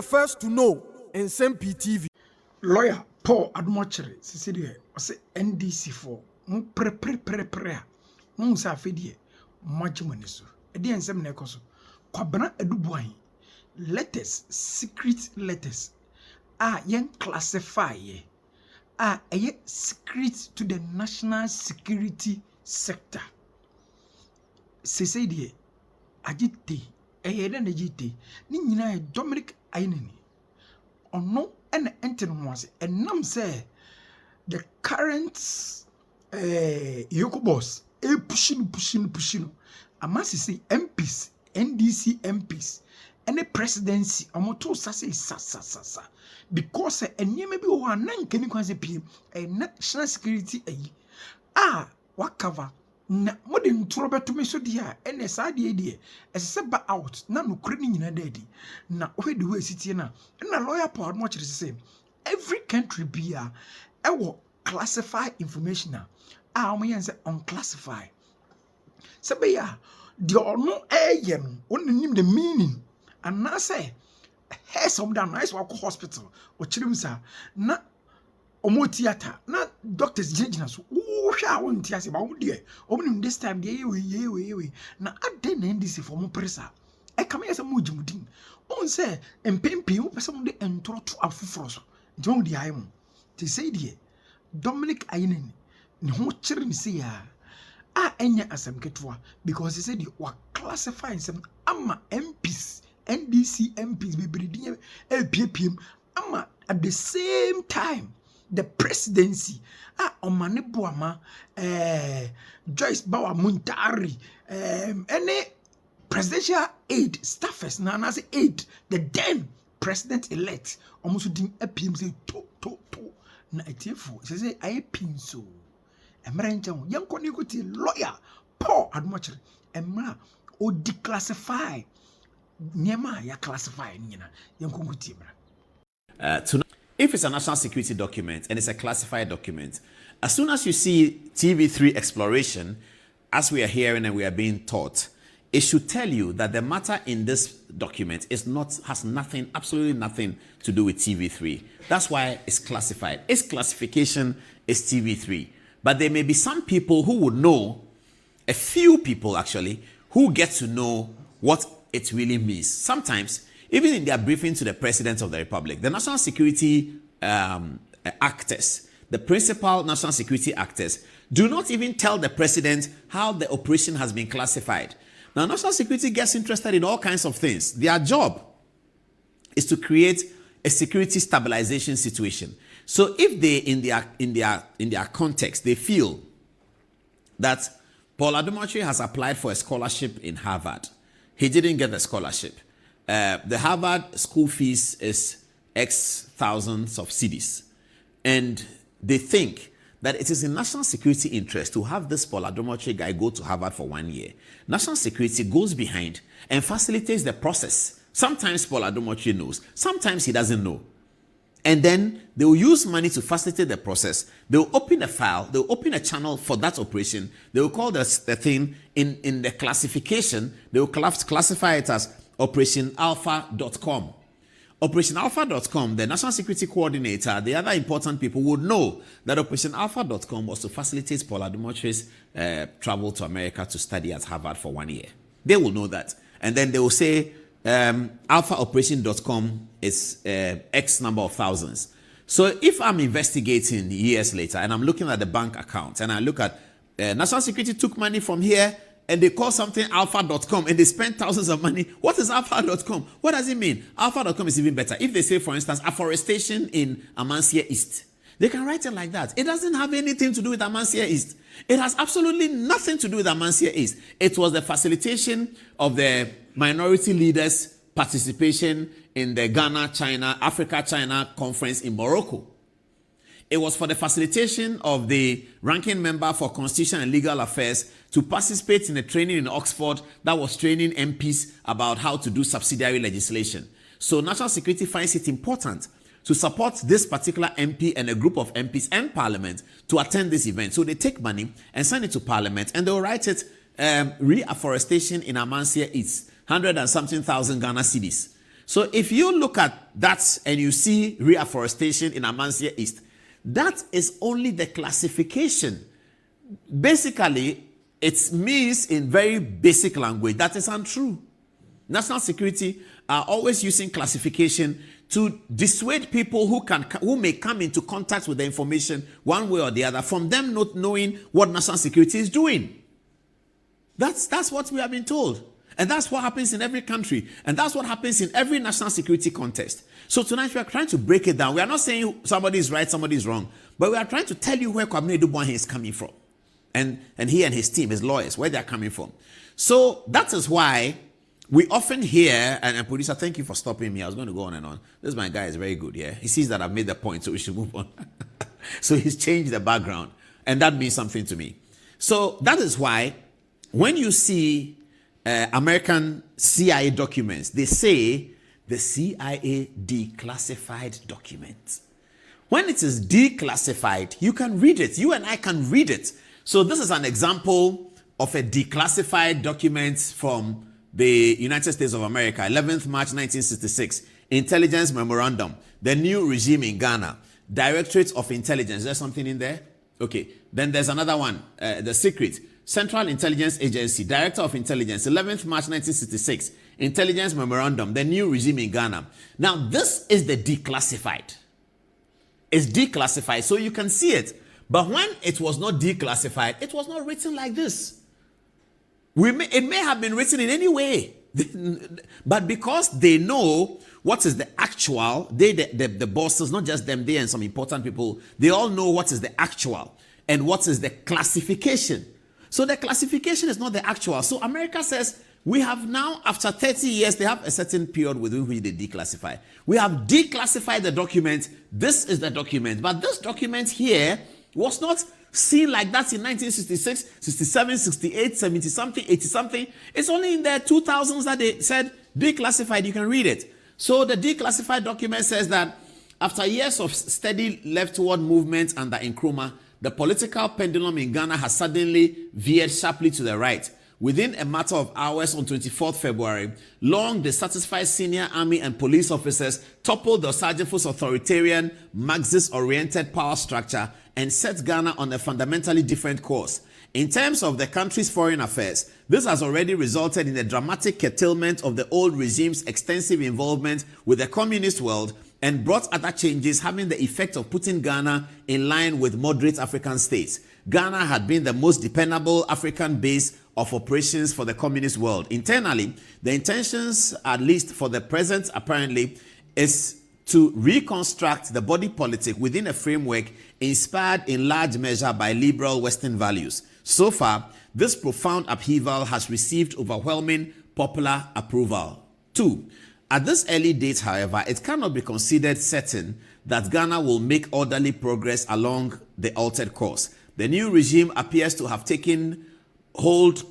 the first to know in Nsem-Pii TV. Lawyer Paul Adu Boahen sisi ose NDC for pre mo sa afedie magimane so e de ensem na ekoso kwabena Adu Boahen letters, secret letters yen classify ye eye secret to the national security sector sisi die agite eye na agite ni nyina Dominic Aineni ono and enter was and nam say the current Yoko boss pushing amasi say MPs NDC MPs and the presidency amoto say sa because maybe one nan keni kwanse pm national security what cover na modern trouble to me so dia ene sa de se ba out na no kure ni nyina dedi na we the way city na lawyer Paul much say every country bia e classified information omo yen say unclassified se be ya de ono no onim the meaning and na say hey some down nice walk hospital o chirim sa na omo theater na doctors jina so hwa won ti ase ba wo de omo this time de we na ade na NDC for mo presa e kam yesa mo jimudin on say Nsem-Pii wo pese mo de entro to afuforo so jon di ayi mo ti say de Dominic Aineni ne ho kire ni se ya enya asem ketwa because he said you classify some ama MPs NDC MPs be bridin LPPM ama at the same time the presidency omane boama Joyce Bawa any presidential aide staffers na say aide the then president elect almost din APM say to na etifu say I pinso emra nchen yanko ni kuti lawyer Paul Adu Boahen emra o declassify niema ya classify nyina yanko kuti emra if it's a national security document and it's a classified document, as soon as you see TV3 exploration, as we are hearing and we are being taught, it should tell you that the matter in this document has nothing, absolutely nothing to do with TV3. That's why it's classified. Its classification is TV3. But there may be some people who would know, a few people actually, who get to know what it really means. Sometimes, even in their briefing to the President of the Republic, the national security actors, the principal national security actors, do not even tell the President how the operation has been classified. Now, national security gets interested in all kinds of things. Their job is to create a security stabilization situation. So if they, in their context, they feel that Paul Adu Boahen has applied for a scholarship in Harvard, he didn't get the scholarship. The Harvard school fees is X thousands of cedis. And they think that it is in national security interest to have this Paul Adu Boahen guy go to Harvard for 1 year. National security goes behind and facilitates the process. Sometimes Paul Adu Boahen knows, sometimes he doesn't know. And then they will use money to facilitate the process. They will open a file, they will open a channel for that operation. They will call the thing in the classification, they will classify it as operationalpha.com. Operationalpha.com, the national security coordinator, the other important people would know that operationalpha.com was to facilitate Paul Adu Boahen's travel to America to study at Harvard for 1 year. They will know that. And then they will say alphaoperation.com is X number of thousands. So if I'm investigating years later and I'm looking at the bank account and I look at national security took money from here and they call something alpha.com and they spend thousands of money. What is alpha.com? What does it mean? Alpha.com is even better. If they say, for instance, afforestation in Amansia East, they can write it like that. It doesn't have anything to do with Amansia East. It has absolutely nothing to do with Amansia East. It was the facilitation of the minority leaders' participation in the Ghana-China, Africa-China conference in Morocco. It was for the facilitation of the ranking member for Constitution and Legal Affairs to participate in a training in Oxford that was training MPs about how to do subsidiary legislation. So national security finds it important to support this particular MP and a group of MPs and Parliament to attend this event. So they take money and send it to Parliament and they'll write it re-afforestation in Amansia East, 100 and something thousand Ghana cedis. So if you look at that and you see reforestation in Amansia East, that is only the classification. Basically, it means in very basic language that is untrue. National security are always using classification to dissuade people who may come into contact with the information one way or the other from them not knowing what national security is doing. That's what we have been told. And that's what happens in every country. And that's what happens in every national security contest. So tonight we are trying to break it down. We are not saying somebody is right, somebody is wrong. But we are trying to tell you where Kwame Adu Boahen is coming from. And he and his team, his lawyers, where they are coming from. So that is why we often hear, and producer, thank you for stopping me. I was going to go on and on. This my guy is very good, yeah? He sees that I've made the point, so we should move on. So he's changed the background. And that means something to me. So that is why when you see American CIA documents, they say the CIA declassified documents. When it is declassified, you can read it. You and I can read it. So this is an example of a declassified document from the United States of America, 11th March 1966, Intelligence Memorandum, the new regime in Ghana, Directorate of Intelligence. Is there something in there? Okay. Then there's another one, the secret, Central Intelligence Agency, Director of Intelligence, 11th March 1966, Intelligence Memorandum, the new regime in Ghana. Now, this is the declassified. It's declassified, so you can see it. But when it was not declassified, it was not written like this. It may have been written in any way. But because they know what is the actual, the bosses, not just them, they and some important people, they all know what is the actual and what is the classification. So the classification is not the actual. So America says, we have now, after 30 years, they have a certain period within which they declassify. We have declassified the document. This is the document. But this document here was not seen like that in 1966, 67, 68, 70 something, 80 something. It's only in the 2000s that they said declassified. You can read it. So the declassified document says that after years of steady leftward movement under Nkrumah, the political pendulum in Ghana has suddenly veered sharply to the right. Within a matter of hours on 24th February, long dissatisfied senior army and police officers toppled the Osagyefo's authoritarian, Marxist-oriented power structure and set Ghana on a fundamentally different course. In terms of the country's foreign affairs, this has already resulted in a dramatic curtailment of the old regime's extensive involvement with the communist world and brought other changes having the effect of putting Ghana in line with moderate African states. Ghana had been the most dependable African base of operations for the communist world. Internally, the intentions, at least for the present apparently, is to reconstruct the body politic within a framework inspired in large measure by liberal Western values. So far, this profound upheaval has received overwhelming popular approval. 2. At this early date, however, it cannot be considered certain that Ghana will make orderly progress along the altered course. The new regime appears to have taken hold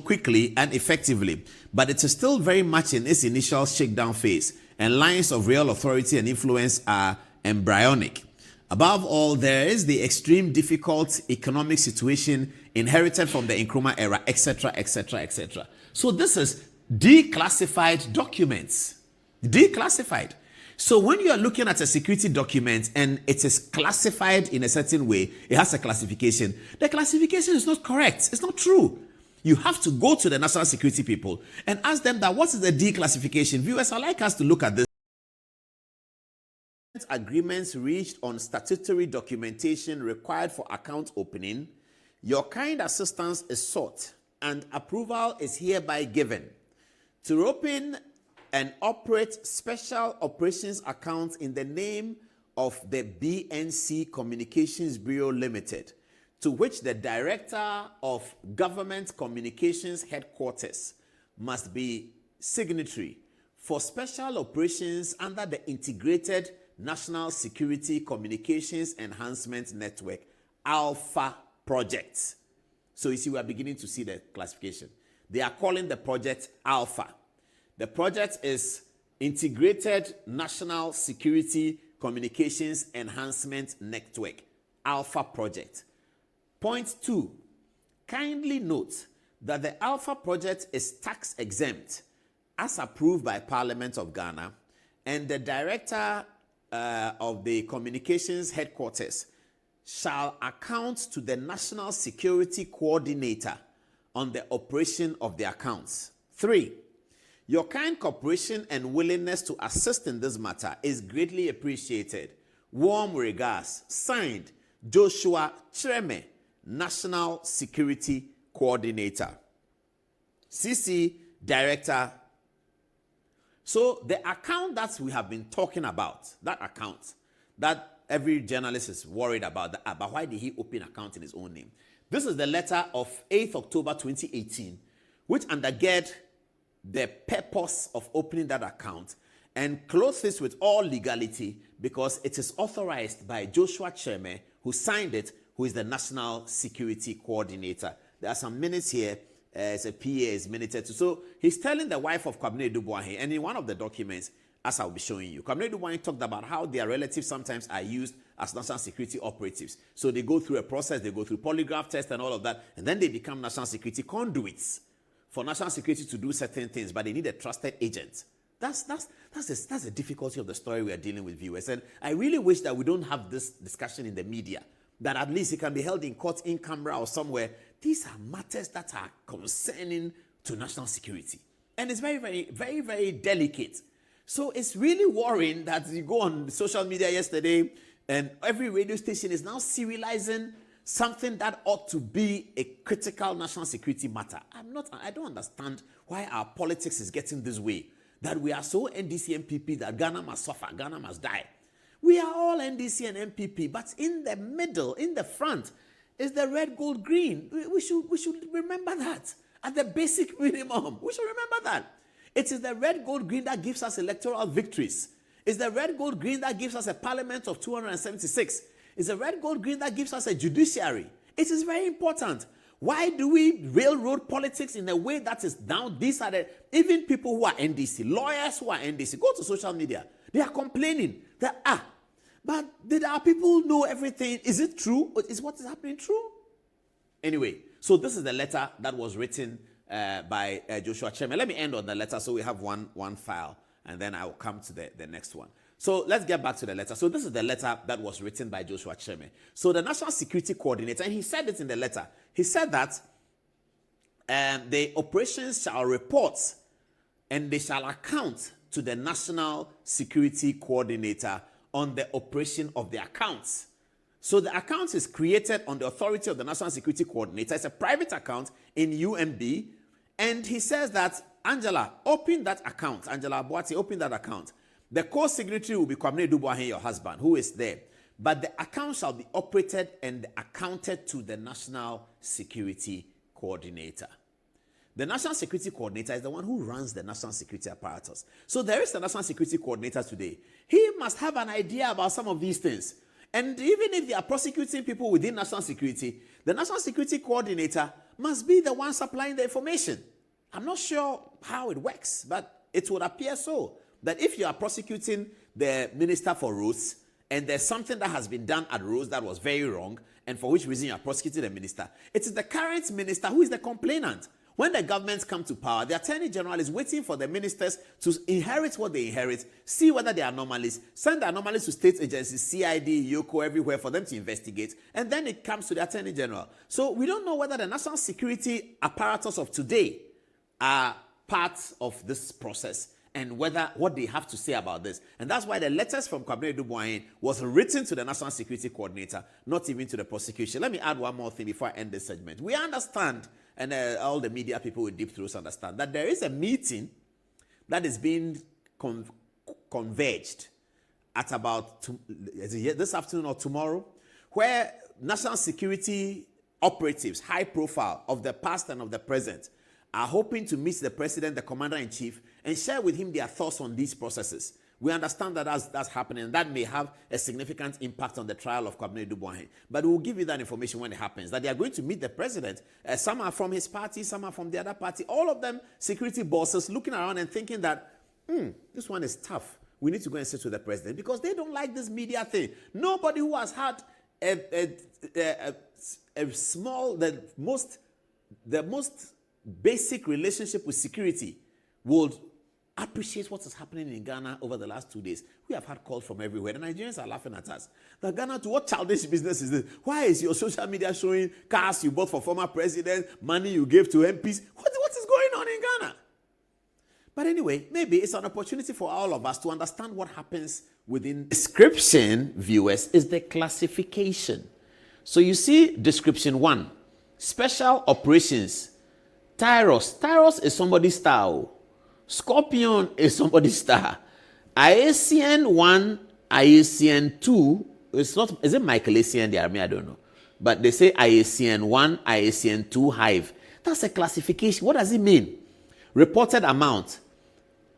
quickly and effectively, but it is still very much in its initial shakedown phase, and lines of real authority and influence are embryonic. Above all, there is the extreme difficult economic situation inherited from the Nkrumah era, etc., etc., etc. So this is declassified documents. Declassified. So when you are looking at a security document and it is classified in a certain way, it has a classification. The classification is not correct. It's not true. You have to go to the national security people and ask them that what is the declassification. Viewers, I'd like us to look at this. Agreements reached on statutory documentation required for account opening. Your kind assistance is sought and approval is hereby given to open and operate special operations accounts in the name of the BNC Communications Bureau Limited, to which the Director of Government Communications Headquarters must be signatory for special operations under the Integrated National Security Communications Enhancement Network, Alpha Project. So you see, we are beginning to see the classification. They are calling the project Alpha. The project is Integrated National Security Communications Enhancement Network, Alpha Project. Point 2, kindly note that the Alpha Project is tax exempt as approved by Parliament of Ghana, and the Director of the Communications Headquarters shall account to the National Security Coordinator on the operation of the accounts. 3. Your kind cooperation and willingness to assist in this matter is greatly appreciated. Warm regards. Signed, Joshua Chreme, National Security Coordinator. CC Director. So the account that we have been talking about, that account, that every journalist is worried about, but why did he open an account in his own name? This is the letter of 8th October 2018, which undergird the purpose of opening that account and clothes this with all legality because it is authorized by Joshua Chreme, who signed it, who is the National Security Coordinator. There are some minutes here. As a PA is minuted to. So he's telling the wife of Adu Boahen, and in one of the documents, as I'll be showing you, Adu Boahen talked about how their relatives sometimes are used as national security operatives. So they go through a process, they go through polygraph tests and all of that, and then they become national security conduits for national security to do certain things, but they need a trusted agent. That's the difficulty of the story we are dealing with, viewers. And I really wish that we don't have this discussion in the media, that at least it can be held in court, in camera, or somewhere. These are matters that are concerning to national security. And it's very, very, very, very delicate. So it's really worrying that you go on social media yesterday and every radio station is now serializing something that ought to be a critical national security matter. I don't understand why our politics is getting this way, that we are so NDC and MPP that Ghana must suffer, Ghana must die. We are all NDC and MPP, but in the middle, in the front, is the red, gold, green. We should remember that. At the basic minimum, we should remember that. It is the red, gold, green that gives us electoral victories. It's the red, gold, green that gives us a parliament of 276. It's the red, gold, green that gives us a judiciary. It is very important. Why do we railroad politics in a way that is down? These are even people who are NDC, lawyers who are NDC. Go to social media. They are complaining that, but did our people know everything? Is it true? Is what is happening true? Anyway, so this is the letter that was written by Joshua Chreme. Let me end on the letter so we have one file, and then I will come to the next one. So let's get back to the letter. So this is the letter that was written by Joshua Chreme. So the National Security Coordinator, and he said it in the letter, he said that the operations shall report and they shall account to the National Security Coordinator on the operation of the accounts. So the account is created on the authority of the National Security Coordinator. It's a private account in UNB. And he says that, Angela, open that account. Angela Boatie, open that account. The co-signatory will be Adu Boahen, your husband, who is there. But the account shall be operated and accounted to the National Security Coordinator. The National Security Coordinator is the one who runs the national security apparatus. So there is a National Security Coordinator today. He must have an idea about some of these things. And even if they are prosecuting people within national security, the National Security Coordinator must be the one supplying the information. I'm not sure how it works, but it would appear so. That if you are prosecuting the Minister for Roads, and there's something that has been done at Roads that was very wrong, and for which reason you are prosecuting the minister, it is the current minister who is the complainant. When the governments come to power, the Attorney General is waiting for the ministers to inherit what they inherit, see whether they are anomalies, send the anomalies to state agencies, CID, YOCO, everywhere for them to investigate, and then it comes to the Attorney General. So we don't know whether the national security apparatus of today are part of this process and what they have to say about this. And that's why the letters from Adu Boahen was written to the National Security Coordinator, not even to the prosecution. Let me add one more thing before I end this segment. We understand, and all the media people with deep throats understand, that there is a meeting that is being converged at about this afternoon or tomorrow, where national security operatives, high profile, of the past and of the present, are hoping to meet the president, the commander-in-chief, and share with him their thoughts on these processes. We understand that that's happening, and that may have a significant impact on the trial of Adu Boahen. But we'll give you that information when it happens, that they are going to meet the president. Some are from his party, some are from the other party. All of them security bosses looking around and thinking that, this one is tough. We need to go and sit with the president because they don't like this media thing. Nobody who has had the most basic relationship with security would appreciate what is happening in Ghana over the last 2 days. We have had calls from everywhere. The Nigerians are laughing at us. The Ghana, to what childish business is this? Why is your social media showing cars you bought for former presidents, money you gave to MPs? What is going on in Ghana? But anyway, maybe it's an opportunity for all of us to understand what happens within description, viewers, is the classification. So you see description 1, special operations. Tyros is somebody's star. Scorpion is somebody's star. IACN 1, IACN 2, is it Michaelasian there? I don't know. But they say IACN 1, IACN 2 Hive. That's a classification. What does it mean? Reported amount,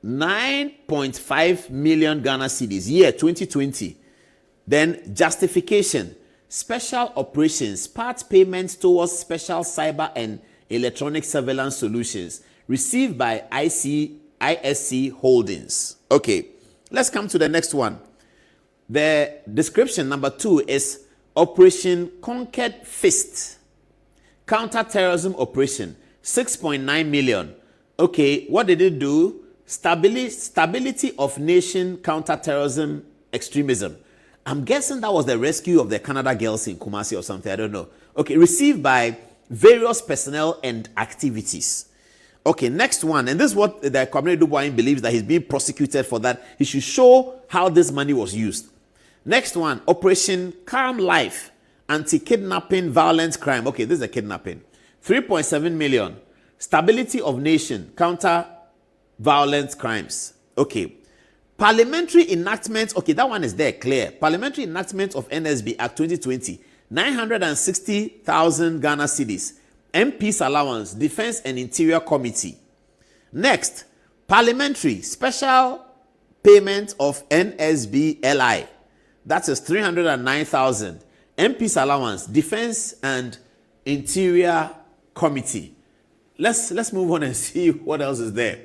9.5 million Ghana cedis, year 2020. Then justification, special operations, part payments towards special cyber and electronic surveillance solutions received by ISC Holdings. Okay, let's come to the next one. The description number 2 is Operation Conquered Fist, counter-terrorism operation, 6.9 million. Okay, what did it do? Stability of nation, counter-terrorism, extremism. I'm guessing that was the rescue of the Canada girls in Kumasi or something. I don't know. Okay, received by various personnel and activities. Okay, next one. And this is what the Comrade Adu Boahen believes, that he's being prosecuted for that. He should show how this money was used. Next one, Operation Calm Life, anti-kidnapping, violent crime. Okay, this is a kidnapping. 3.7 million. Stability of nation, counter violent crimes. Okay. Parliamentary enactment. Okay, that one is there, clear. Parliamentary enactment of NSB Act 2020. 960,000 Ghana cedis. MP's allowance, Defense and Interior Committee. Next, parliamentary special payment of NSB-LI. That is 309,000. MP's allowance, Defense and Interior Committee. Let's move on and see what else is there.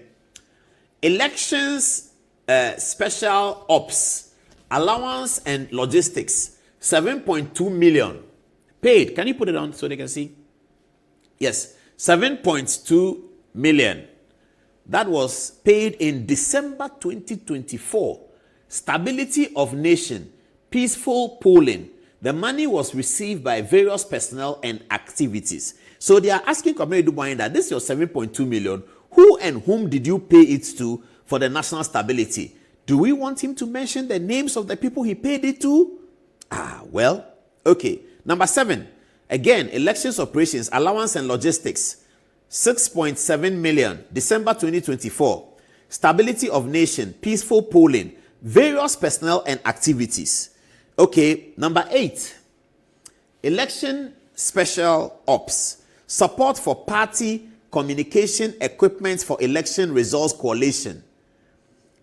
Elections, special ops, allowance and logistics, 7.2 million. Paid. Can you put it on so they can see? Yes, 7.2 million. That was paid in December 2024. Stability of nation, peaceful polling. The money was received by various personnel and activities. So they are asking Comrade Adu Boahen that this is your 7.2 million. Who and whom did you pay it to for the national stability? Do we want him to mention the names of the people he paid it to? Well, okay. Number 7, again, elections operations, allowance and logistics, 6.7 million, December 2024. Stability of nation, peaceful polling, various personnel and activities. Okay, number 8, election special ops, support for party communication equipment for election results coalition,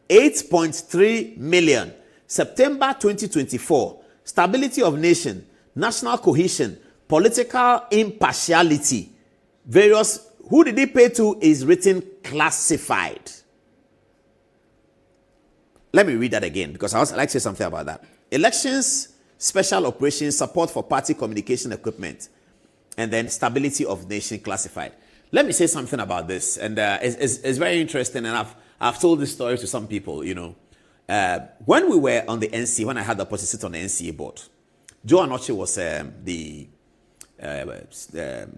8.3 million, September 2024. Stability of nation, national cohesion, political impartiality, various. Who did he pay to is written classified. Let me read that again because I would like to say something about that. Elections, special operations, support for party communication equipment, and then stability of nation classified. Let me say something about this, and it's very interesting, and I've told this story to some people, you know. When we were on the NCA, when I had the opportunity to sit on the NCA board, Joe Anoche was the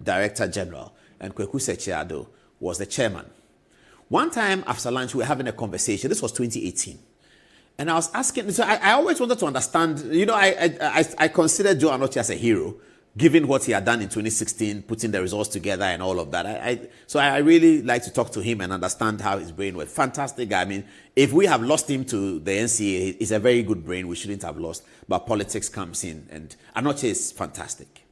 Director General, and Kweku Sechiado was the chairman. One time after lunch, we were having a conversation. This was 2018. And I was asking, so I always wanted to understand, you know, I consider Joe Anoche as a hero, given what he had done in 2016, putting the results together and all of that. So I really like to talk to him and understand how his brain works. Fantastic guy. I mean, if we have lost him to the NCA, he's a very good brain. We shouldn't have lost. But politics comes in, and Anoche is fantastic.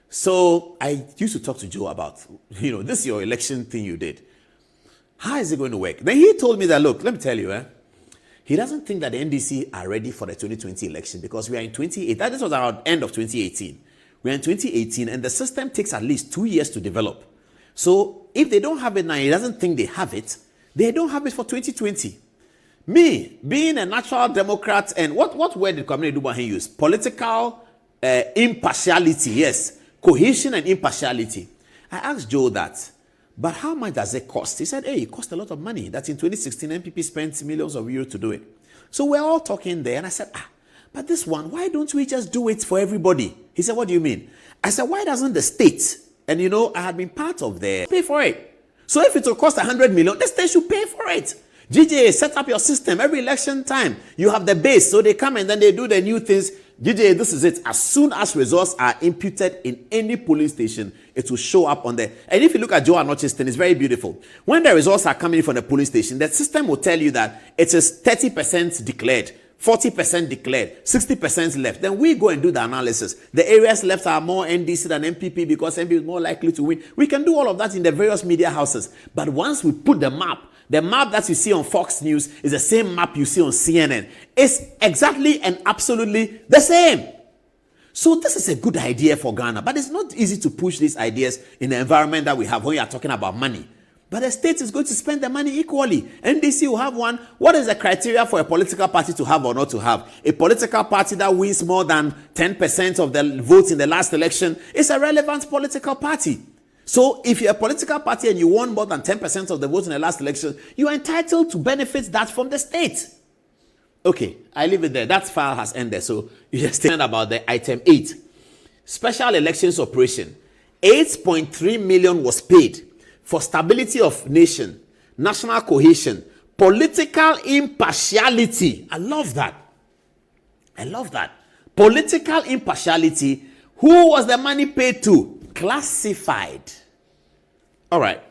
So I used to talk to Joe about, you know, this is your election thing you did. How is it going to work? Then he told me that, look, let me tell you, he doesn't think that the NDC are ready for the 2020 election because we are in 2018. This was around end of 2018. We're in 2018 and the system takes at least 2 years to develop. So if they don't have it now, he doesn't think they have it, they don't have it for 2020. Me, being a natural Democrat, and what word did Comrade Adu Boahen use? Political impartiality, yes. Cohesion and impartiality. I asked Joe that, But how much does it cost? He said, hey, it cost a lot of money. That in 2016, NPP spent millions of euros to do it. So we're all talking there. And I said, but this one, why don't we just do it for everybody? He said, what do you mean? I said, why doesn't the state, and I had been part of the, pay for it? So if it will cost 100 million, the state should pay for it. GJ, set up your system. Every election time, you have the base. So they come and then they do the new things. GJ, this is it. As soon as results are imputed in any polling station, it will show up on there. And if you look at Joe Anoche's thing, it's very beautiful. When the results are coming from the polling station, the system will tell you that it is 30% declared, 40% declared, 60% left. Then we go and do the analysis. The areas left are more NDC than MPP because MPP is more likely to win. We can do all of that in the various media houses. But once we put the map that you see on Fox News is the same map you see on CNN. It's exactly and absolutely the same. So this is a good idea for Ghana, but it's not easy to push these ideas in the environment that we have when you are talking about money. But the state is going to spend the money equally. NDC will have one. What is the criteria for a political party to have or not to have? A political party that wins more than 10% of the votes in the last election is a relevant political party. So if you're a political party and you won more than 10% of the votes in the last election, you are entitled to benefit that from the state. Okay, I leave it there. That file has ended. So you just think about the item 8. Special elections operation. 8.3 million was paid for stability of nation, national cohesion, political impartiality. I love that. Political impartiality. Who was the money paid to? Classified. All right.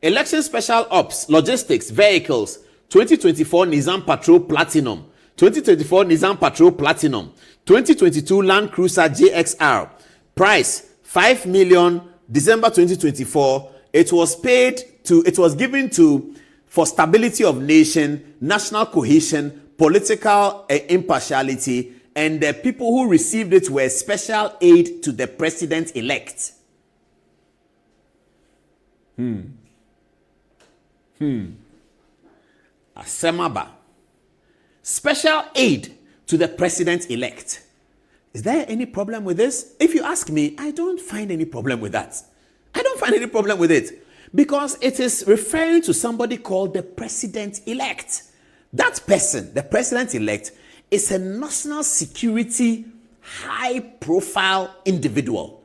Election special ops, logistics, vehicles. 2024 Nissan Patrol Platinum. 2024 Nissan Patrol Platinum. 2022 Land Cruiser JXR. Price 5 million. December 2024. It was given to for stability of nation, national cohesion, political impartiality, and the people who received it were special aid to the president-elect. Asemaba. Special aid to the president-elect. Is there any problem with this? If you ask me, I don't find any problem with that. I don't find any problem with it. Because it is referring to somebody called the president-elect. That person, the president-elect, is a national security high-profile individual.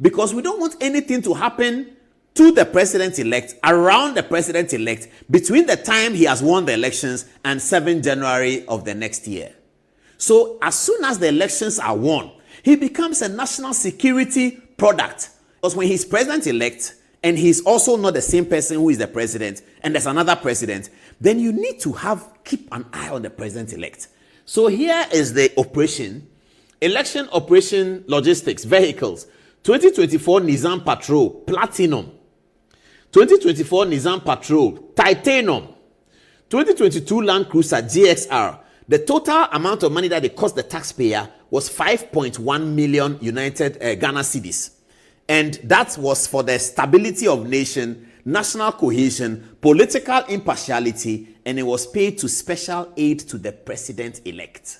Because we don't want anything to happen to the president-elect, around the president-elect, between the time he has won the elections and 7 January of the next year. So as soon as the elections are won, he becomes a national security product. Because when he's president-elect, and he's also not the same person who is the president, and there's another president, then you need to keep an eye on the president-elect. So here is the operation. Election operation logistics, vehicles. 2024 Nissan Patrol Platinum. 2024 Nissan Patrol Titanium. 2022 Land Cruiser GXR. The total amount of money that it cost the taxpayer was 5.1 million Ghana cedis. And that was for the stability of nation, national cohesion, political impartiality, and it was paid to special aid to the president-elect.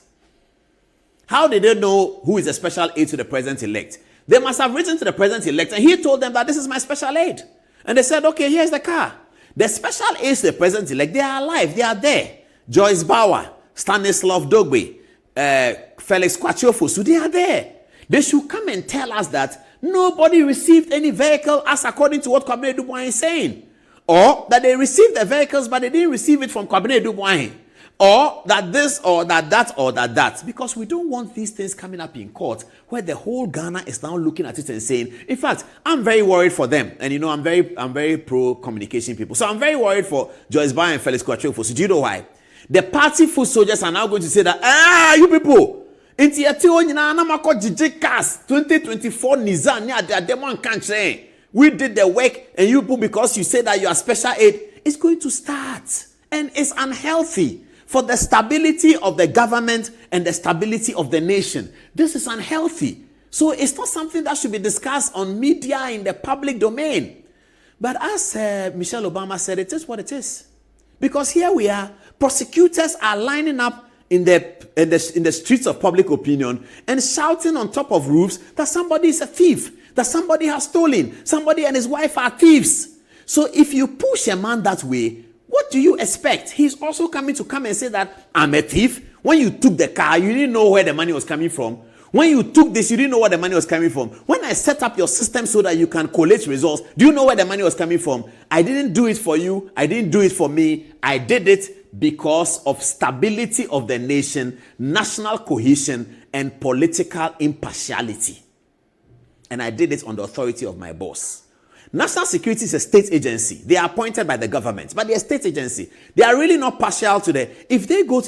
How did they know who is a special aid to the president-elect? They must have written to the president-elect, and he told them that this is my special aid. And they said, okay, here's the car. The special aids to the president-elect, they are alive, they are there. Joyce Bawa, Stanislav Dogbe, Felix Kwakye, so they are there. They should come and tell us that nobody received any vehicle as according to what Adu Boahen is saying. Or that they received the vehicles but they didn't receive it from Adu Boahen. Or that this or that or that. Because we don't want these things coming up in court where the whole Ghana is now looking at it and saying, in fact, I'm very worried for them. And I'm very pro communication people. So I'm very worried for Joyce Bawa and Felix Kwakye. So do you know why? The party foot soldiers are now going to say that, you people, in the 2024 Nissan, we did the work, and you people, because you say that you are special aid, it's going to start. And it's unhealthy for the stability of the government and the stability of the nation. This is unhealthy. So it's not something that should be discussed on media in the public domain. But as Michelle Obama said, it is what it is. Because here we are, prosecutors are lining up in the streets of public opinion and shouting on top of roofs that somebody is a thief, that somebody has stolen, somebody and his wife are thieves. So if you push a man that way, what do you expect? He's also coming to come and say that I'm a thief. When you took the car, you didn't know where the money was coming from. When you took this, you didn't know where the money was coming from. When I set up your system so that you can collate results, do you know where the money was coming from? I didn't do it for you. I didn't do it for me. I did it because of stability of the nation, national cohesion, and political impartiality. And I did it on the authority of my boss. National security is a state agency. They are appointed by the government, but they are a state agency. They are really not partial to the... If they go to